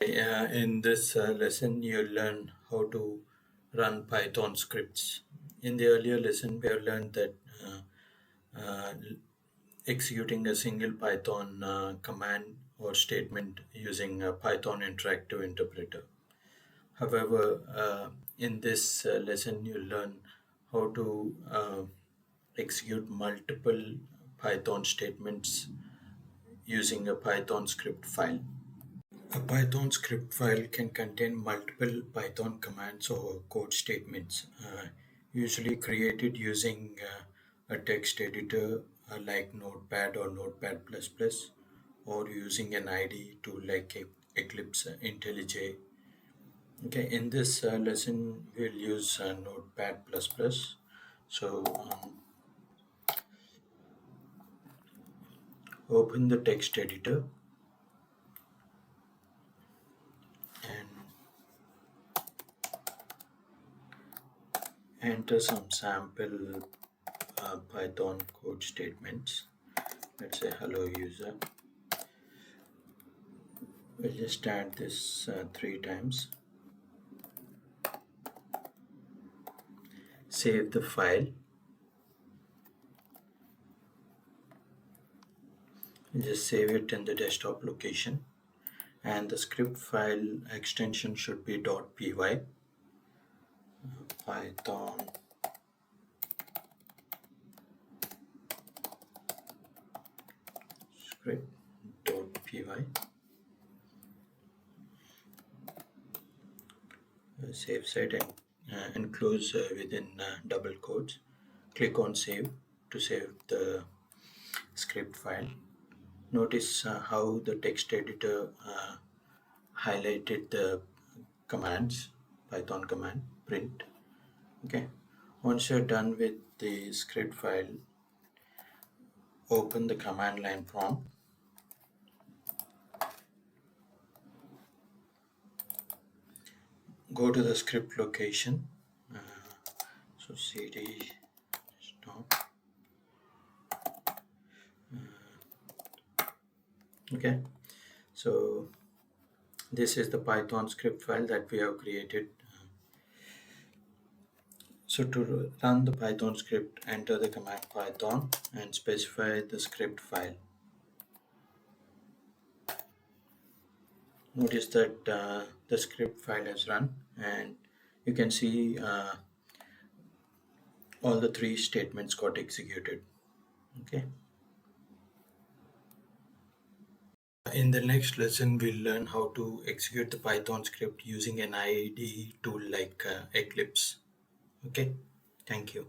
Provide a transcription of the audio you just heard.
In this lesson, you'll learn how to run Python scripts. In the earlier lesson, we have learned that uh, executing a single Python command or statement using a Python interactive interpreter. However, in this lesson, you'll learn how to execute multiple Python statements using a Python script file. A Python script file can contain multiple Python commands or code statements, usually created using a text editor like NotePad or NotePad++, or using an IDE tool like Eclipse IntelliJ. Okay, in this lesson, we'll use NotePad++. So open the text editor and enter some sample Python code statements. Let's say hello user. We'll just add this 3 times. Save the file. Just save it in the desktop location, and the script file extension should be .py. Python script.py. Save set and enclose within double quotes. Click on save to save the script file. Notice how the text editor highlighted the commands, Python command print. Okay, once you're done with the script file, open the command line prompt. Go to the script location. So cd stop. Okay, so this is the Python script file that we have created. So to run the Python script, enter the command Python and specify the script file. Notice that the script file has run, and you can see all the 3 statements got executed. Okay. In the next lesson, we'll learn how to execute the Python script using an IDE tool like Eclipse. Okay, thank you.